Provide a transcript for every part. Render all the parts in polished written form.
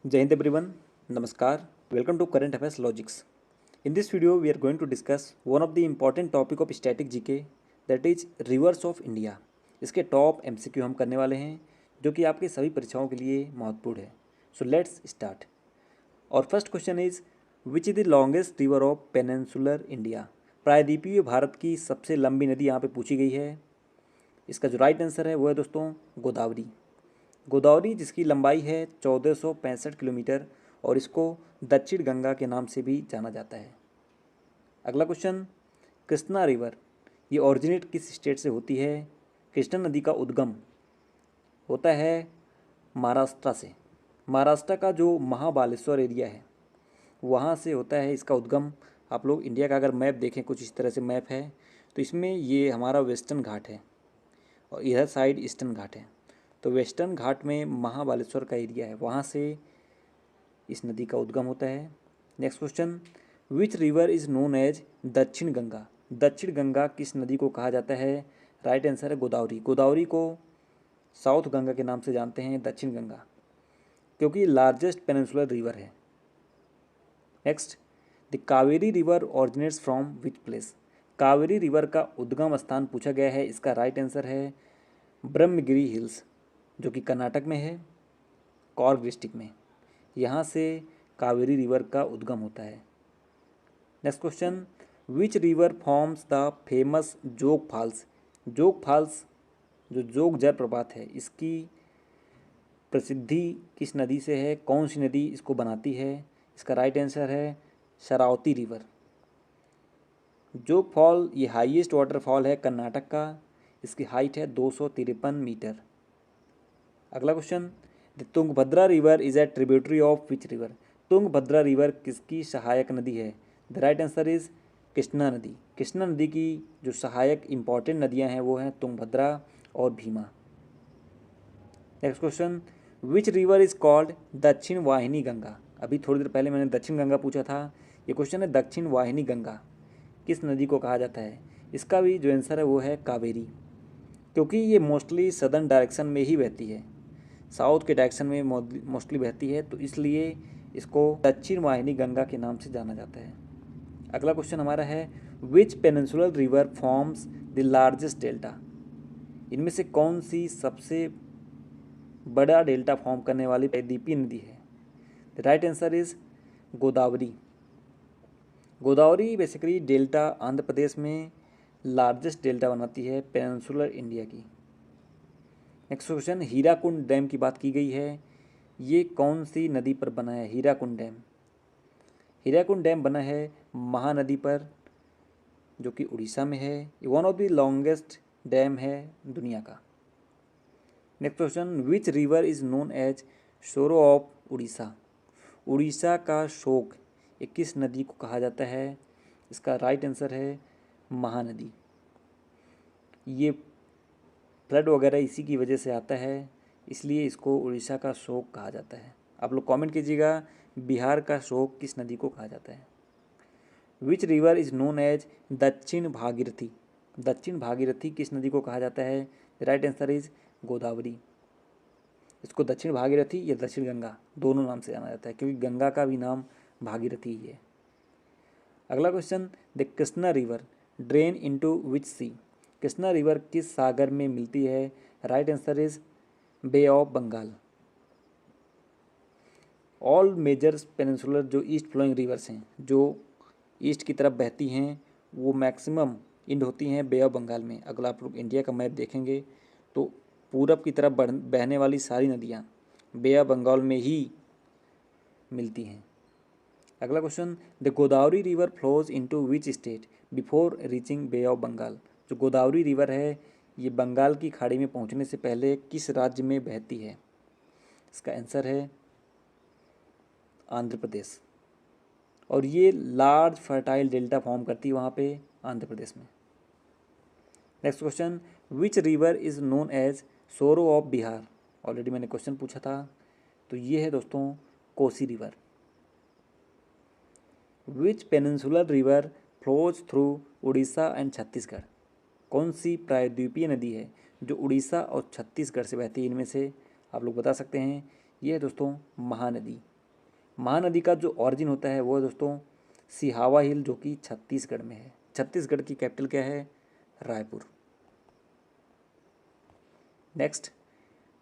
Jai Hind everyone, Namaskar. Welcome to Current Affairs Logics. In this video, we are going to discuss one of the important topic of static GK, that is rivers of India. इसके top MCQ हम करने वाले हैं जो कि आपके सभी परीक्षाओं के लिए महत्वपूर्ण है. So let's start. और first question is which is the longest river of peninsular India. प्रायद्वीपीय भारत की सबसे लंबी नदी यहाँ पे पूछी गई है. इसका जो राइट आंसर है वो है दोस्तों गोदावरी. गोदावरी जिसकी लंबाई है 1465 किलोमीटर और इसको दक्षिण गंगा के नाम से भी जाना जाता है. अगला क्वेश्चन, कृष्णा रिवर ये ओरिजिनेट किस स्टेट से होती है. कृष्णा नदी का उद्गम होता है महाराष्ट्र से. महाराष्ट्र का जो महाबालेश्वर एरिया है वहाँ से होता है इसका उद्गम. आप लोग इंडिया का अगर मैप देखें, कुछ इस तरह से मैप है, तो इसमें ये हमारा वेस्टर्न घाट है और इधर साइड ईस्टर्न घाट है. तो वेस्टर्न घाट में महाबालेश्वर का एरिया है, वहाँ से इस नदी का उद्गम होता है. Next question, which river is known as Dakshin Ganga. दक्षिण गंगा किस नदी को कहा जाता है. राइट आंसर है गोदावरी. गोदावरी को साउथ गंगा के नाम से जानते हैं, दक्षिण गंगा, क्योंकि लार्जेस्ट पेनिनसुलर रिवर है. Next, the Kaveri river originates from which place. Kaveri river का उद्गम स्थान पूछा गया है. इसका राइट आंसर है ब्रह्मगिरी हिल्स, जो कि कर्नाटक में है, कॉर्ग डिस्ट्रिक्ट में. यहाँ से कावेरी रिवर का उद्गम होता है. Next question, which river forms the famous जोग फॉल्स. जोग फॉल्स जो जोग जलप्रपात है इसकी प्रसिद्धि किस नदी से है. कौन सी नदी इसको बनाती है. इसका राइट आंसर है शरावती रिवर. जोग फॉल ये हाईएस्ट वाटरफॉल है कर्नाटक का. इसकी हाइट है 253 मीटर. अगला question, the Tungabhadra river is a tributary of which river. Tungabhadra river किसकी सहायक नदी है. The right answer is Krishna नदी. कृष्णा नदी की जो सहायक इंपॉर्टेंट नदियां हैं वो हैं तुंगभद्रा और Bhima. Next question, which river is called दक्षिण वाहिनी गंगा. अभी थोड़ी देर पहले मैंने दक्षिण गंगा पूछा था, ये क्वेश्चन है दक्षिण वाहिनी गंगा किस नदी को कहा जाता है. इसका भी जो आंसर है वो है कावेरी, क्योंकि ये मोस्टली सदर्न डायरेक्शन में ही बहती है, साउथ के डायरेक्शन में मोस्टली बहती है, तो इसलिए इसको दक्षिण वाहिनी गंगा के नाम से जाना जाता है. अगला क्वेश्चन हमारा है which peninsular river forms the largest delta. इनमें से कौन सी सबसे बड़ा डेल्टा फॉर्म करने वाली प्रायद्वीपीय नदी है. The right answer is Godavari. Godavari basically delta Andhra Pradesh में लार्जेस्ट डेल्टा बनाती है पेनिनसुलर इंडिया की. नेक्स्ट क्वेश्चन, हीराकुंड डैम की बात की गई है, ये कौन सी नदी पर बना है. हीराकुंड डैम, हीराकुंड डैम बना है महानदी पर, जो कि उड़ीसा में है. ये one of the longest dam है दुनिया का. Next question, which river is known as sorrow of Orissa. Orissa का शोक ये किस नदी को कहा जाता है. इसका राइट आंसर है महानदी. ये फ्लड वगैरह इसी की वजह से आता है, इसलिए इसको उड़ीसा का शोक कहा जाता है. आप लोग कमेंट कीजिएगा बिहार का शोक किस नदी को कहा जाता है. Which river is known as Dakshin Bhagirathi. दक्षिण भागीरथी किस नदी को कहा जाता है. Right answer is Godavari. इसको दक्षिण भागीरथी या दक्षिण गंगा दोनों नाम से जाना जाता है, क्योंकि गंगा का भी नाम भागीरथी ही है. अगला question, the Krishna river drain into which sea. Krishna river किस सागर में मिलती है. Right answer is bay of Bengal. All major peninsular जो ईस्ट फ्लोइंग रिवर्स हैं, जो ईस्ट की तरफ बहती हैं, वो मैक्सिमम इंड होती हैं बे ऑफ बंगाल में. अगर आप लोग इंडिया का मैप देखेंगे तो पूरब की तरफ बहने वाली सारी नदियाँ बे ऑफ बंगाल में ही मिलती हैं. अगला question, the Godavari river flows into which state before reaching bay of Bengal. जो गोदावरी रिवर है ये बंगाल की खाड़ी में पहुंचने से पहले किस राज्य में बहती है. इसका आंसर है आंध्र प्रदेश. और ये लार्ज फर्टाइल डेल्टा फॉर्म करती है वहाँ पे आंध्र प्रदेश में. Next question, which river is known as sorrow of Bihar. Already मैंने क्वेश्चन पूछा था, तो ये है दोस्तों Kosi river. Which peninsular river flows through Orissa and Chhattisgarh. कौन सी प्रायद्वीपीय नदी है जो उड़ीसा और छत्तीसगढ़ से बहती है. इनमें से आप लोग बता सकते हैं. ये है दोस्तों महानदी. महानदी का जो ऑरिजिन होता है वो है दोस्तों सिहावा हिल, जो कि छत्तीसगढ़ में है। छत्तीसगढ़ की कैपिटल क्या है? Raipur. Next,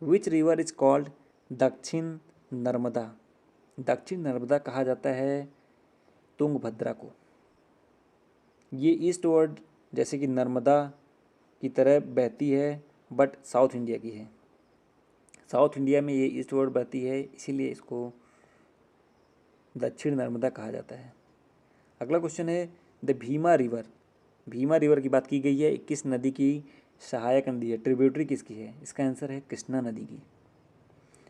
which river is called दक्षिण नर्मदा? दक्षिण नर्मदा कहा जाता है तुंगभद्रा को। ये ईस्ट वर्ड जैसे कि नर्मदा की तरह बहती है, बट साउथ इंडिया की है। साउथ इंडिया में ये ईस्ट वर्ड बहती है, इसीलिए इसको दक्षिण नर्मदा कहा जाता है। अगला क्वेश्चन है the Bhima river. Bhima river की बात की गई है, किस नदी की सहायक नदी है? ट्रिब्यूटरी किसकी है? इसका आंसर है कृष्णा नदी की।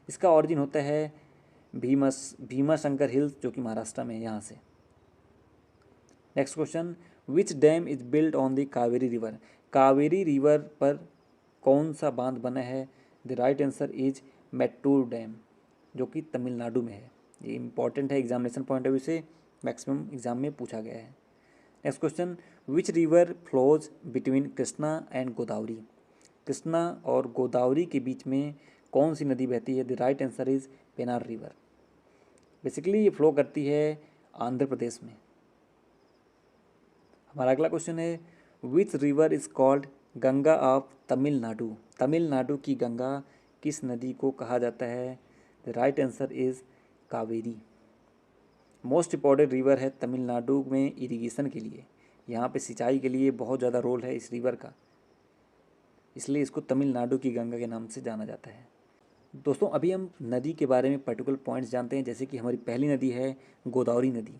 इसका ऑरिजिन होता है भीमा शंकर हिल्स, जो कि महाराष्ट्र में है, यहाँ से। Next question, which dam is built on the Kaveri river? Kaveri river पर कौन सा बांध बना है? The right answer is Mettur dam, जो कि तमिलनाडु में है। ये इंपॉर्टेंट है एग्जामिनेशन पॉइंट ऑफ व्यू से, मैक्सिमम एग्जाम में पूछा गया है। Next question, which river flows between Krishna and Godavari? Krishna और गोदावरी के बीच में कौन सी नदी बहती है? The right answer is Penner river. Basically ये फ्लो करती है आंध्र प्रदेश में। हमारा अगला क्वेश्चन है which river is called Ganga of Tamil Nadu? Tamil Nadu की गंगा किस नदी को कहा जाता है? The right answer is Kaveri. Most important river है तमिलनाडु में इरिगेशन के लिए, यहाँ पे सिंचाई के लिए बहुत ज़्यादा रोल है इस रिवर का, इसलिए इसको तमिलनाडु की गंगा के नाम से जाना जाता है। दोस्तों अभी हम नदी के बारे में पर्टिकुलर पॉइंट्स जानते हैं, जैसे कि हमारी पहली नदी है गोदावरी नदी।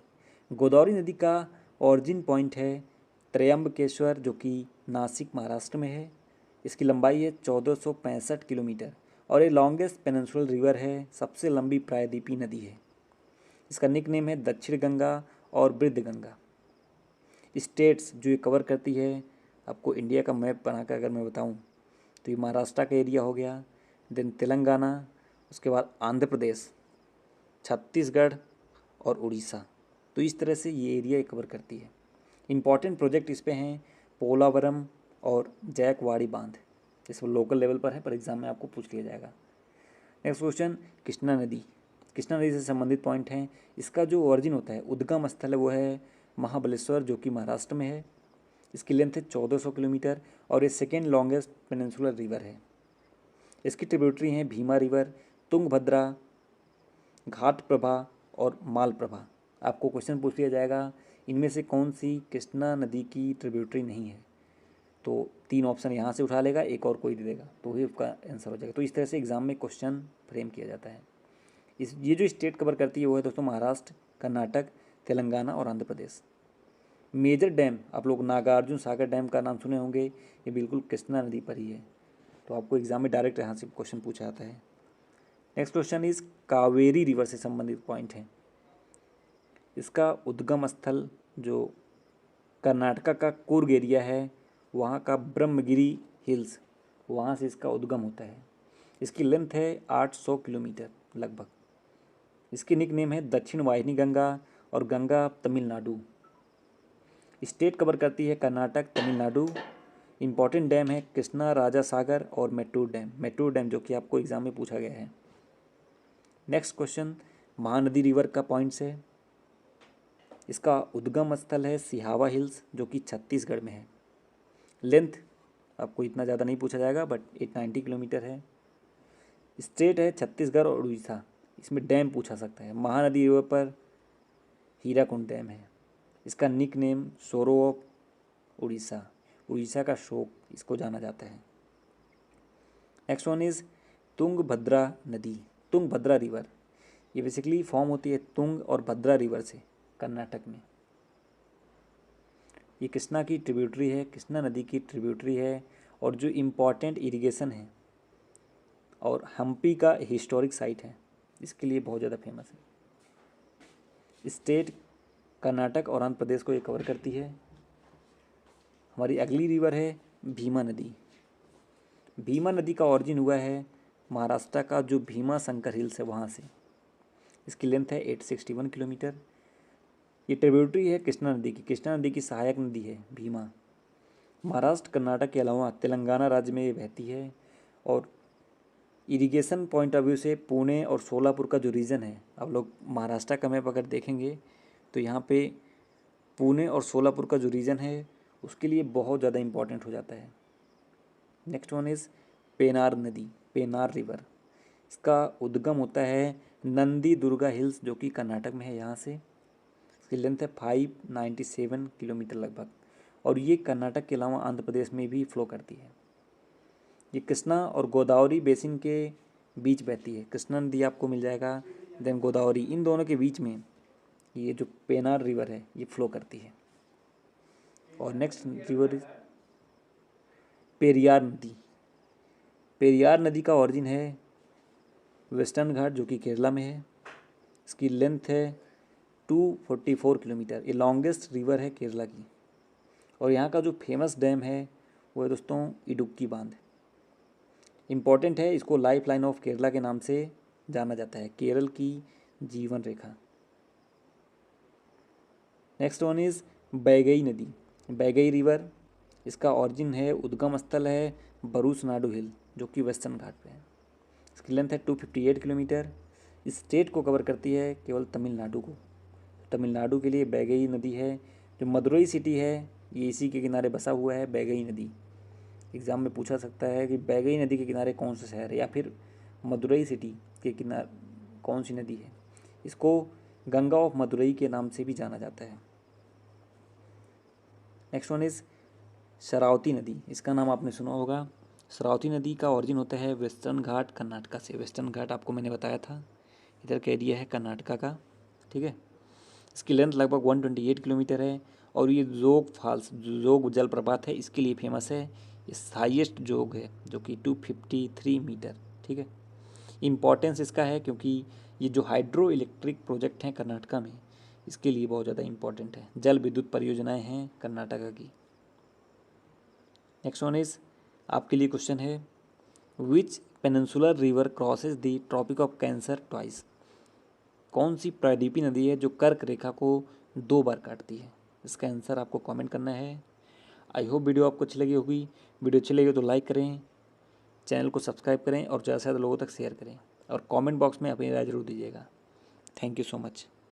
गोदावरी नदी का ऑरिजिन पॉइंट है त्रयंबकेश्वर, जो कि नासिक महाराष्ट्र में है। इसकी लंबाई है 1465 किलोमीटर और ये लॉन्गेस्ट पेनिनसुलर रिवर है, सबसे लंबी प्रायद्वीपीय नदी है। इसका निक नेम है दक्षिण गंगा और वृद्ध गंगा। स्टेट्स जो ये कवर करती है, आपको इंडिया का मैप बनाकर अगर मैं बताऊं तो ये महाराष्ट्र का एरिया हो गया, देन तेलंगाना, उसके बाद आंध्र प्रदेश, छत्तीसगढ़ और उड़ीसा। तो इस तरह से ये एरिया कवर करती है। इंपॉर्टेंट प्रोजेक्ट इस पे हैं पोलावरम और जैकवाड़ी बांध, इस लोकल लेवल पर है, पर एग्जाम में आपको पूछ लिया जाएगा। नेक्स्ट क्वेश्चन, कृष्णा नदी। कृष्णा नदी से संबंधित पॉइंट हैं। इसका जो ओरिजिन होता है, उद्गम स्थल है वो है महाबलेश्वर, जो कि महाराष्ट्र में है। इसकी लेंथ है 1400 किलोमीटर और ये सेकेंड लॉन्गेस्ट पेनिनसुलर रिवर है। इसकी ट्रिब्यूटरी हैं भीमा रिवर, तुंगभद्रा, घाट प्रभा और माल प्रभा। आपको क्वेश्चन पूछ लिया जाएगा इनमें से कौन सी कृष्णा नदी की ट्रिब्यूटरी नहीं है, तो 3 ऑप्शन यहाँ से उठा लेगा, एक और कोई दे देगा, तो ही उसका आंसर हो जाएगा। तो इस तरह से एग्जाम में क्वेश्चन फ्रेम किया जाता है। ये जो स्टेट कवर करती है वो है दोस्तों महाराष्ट्र, कर्नाटक, तेलंगाना और आंध्र प्रदेश। मेजर डैम आप लोग नागार्जुन सागर डैम का नाम सुने होंगे, ये बिल्कुल कृष्णा नदी पर ही है, तो आपको एग्जाम में डायरेक्ट यहाँ से क्वेश्चन पूछा जाता है। Next question is Kaveri river से संबंधित पॉइंट है। इसका उद्गम स्थल जो कर्नाटका का कुर्ग एरिया है, वहाँ का ब्रह्मगिरी हिल्स, वहाँ से इसका उद्गम होता है। इसकी लेंथ है 800 किलोमीटर लगभग। इसकी निक नेम है दक्षिण वाहिनी गंगा और गंगा तमिलनाडु। स्टेट कवर करती है कर्नाटक, तमिलनाडु। इंपॉर्टेंट डैम है कृष्णा, राजा सागर और मेट्टूर डैम। मेट्टूर डैम जो कि आपको एग्जाम में पूछा गया है। नेक्स्ट क्वेश्चन, महानदी रिवर का पॉइंट्स है। इसका उद्गम स्थल है सिहावा हिल्स, जो कि छत्तीसगढ़ में है। लेंथ आपको इतना ज़्यादा नहीं पूछा जाएगा, बट 890 किलोमीटर है। स्टेट है छत्तीसगढ़ और उड़ीसा। इसमें डैम पूछा सकता है। महानदी रिवर पर हीराकुंड डैम है। इसका nickname sorrow of Orissa, Orissa का शोक इसको जाना जाता है। नेक्स्ट वन इज तुंगभद्रा नदी। तुंगभद्रा रिवर ये बेसिकली फॉर्म होती है तुंग और भद्रा रिवर से कर्नाटक में। ये कृष्णा की ट्रिब्यूटरी है, कृष्णा नदी की ट्रिब्यूटरी है, और जो इम्पॉर्टेंट इरिगेशन है और हम्पी का हिस्टोरिक साइट है, इसके लिए बहुत ज़्यादा फेमस है। स्टेट कर्नाटक और आंध्र प्रदेश को ये कवर करती है। हमारी अगली रिवर है भीमा नदी। भीमा नदी का ऑरिजिन हुआ है महाराष्ट्र का जो भीमा शंकर हिल्स है वहाँ से। इसकी लेंथ है 861 किलोमीटर। ये ट्रिब्यूटरी है कृष्णा नदी की। कृष्णा नदी की सहायक नदी है भीमा। महाराष्ट्र, कर्नाटक के अलावा तेलंगाना राज्य में ये बहती है और इरिगेशन पॉइंट ऑफ व्यू से पुणे और सोलापुर का जो रीजन है, अब लोग महाराष्ट्र का मैप अगर देखेंगे तो यहाँ पे पुणे और सोलापुर का जो रीजन है उसके लिए बहुत ज़्यादा इम्पोर्टेंट हो जाता है। नेक्स्ट वन इज़ पेनार नदी, पेनार रिवर। इसका उद्गम होता है नंदी दुर्गा हिल्स जो कि कर्नाटक में है। यहाँ से इसकी लेंथ है 597 किलोमीटर लगभग, और ये कर्नाटक के अलावा आंध्र प्रदेश में भी फ्लो करती है। ये कृष्णा और गोदावरी बेसिन के बीच बहती है। कृष्णा नदी आपको मिल जाएगा, देन गोदावरी, इन दोनों के बीच में ये जो पेनार रिवर है ये फ्लो करती है। और नेक्स्ट रिवर इज पेरियार नदी। पेरियार नदी का ऑरिजिन है वेस्टर्न घाट जो कि केरला में है। इसकी लेंथ है 244 किलोमीटर। ये लॉन्गेस्ट रिवर है केरला की। और यहाँ का जो फेमस डैम है वो है दोस्तों इडुक्की बांध। इम्पॉर्टेंट है, इसको लाइफ लाइन ऑफ केरला के नाम से जाना जाता है, केरल की जीवन रेखा। नेक्स्ट वन इज़ बैगई नदी, बैगई रिवर। इसका ऑरिजिन है, उद्गम स्थल है बरूसनाडु हिल जो कि वेस्टर्न घाट पे है। इसकी लेंथ है 258 किलोमीटर। इस स्टेट को कवर करती है केवल तमिलनाडु को। तमिलनाडु के लिए बैगई नदी है। जो मदुरई सिटी है ये इसी के किनारे बसा हुआ है, बैगई नदी। एग्ज़ाम में पूछा सकता है कि बैगई नदी के किनारे कौन सा शहर है, या फिर मदुरई सिटी के किनारे कौन सी नदी है। इसको गंगा ऑफ मदुरई के नाम से भी जाना जाता है। नेक्स्ट वन इज़ शरावती नदी। इसका नाम आपने सुना होगा। शरावती नदी का ऑरिजिन होता है वेस्टर्न घाट कर्नाटका से। वेस्टर्न घाट आपको मैंने बताया था, इधर का एरिया है कर्नाटका का, ठीक है। इसकी लेंथ लगभग 128 किलोमीटर है। और ये जोग फॉल्स, जोग जलप्रपात है, इसके लिए फेमस है। ये हाईएस्ट जोग है जो कि 253 मीटर, ठीक है। इम्पॉर्टेंस इसका है क्योंकि ये जो हाइड्रो इलेक्ट्रिक प्रोजेक्ट हैं कर्नाटका में, इसके लिए बहुत ज़्यादा इम्पॉर्टेंट है। जल विद्युत परियोजनाएं हैं कर्नाटका की। नेक्स्ट वन इज आपके लिए क्वेश्चन है, which peninsular river crosses the tropic of cancer twice. कौन सी प्रायद्वीपीय नदी है जो कर्क रेखा को 2 बार काटती है। इसका आंसर आपको कमेंट करना है। आई होप वीडियो आपको अच्छी लगी होगी। वीडियो अच्छी लगी तो लाइक करें, चैनल को सब्सक्राइब करें और ज़्यादा से ज़्यादा लोगों तक शेयर करें, और कमेंट बॉक्स में अपनी राय जरूर दीजिएगा। Thank you so much.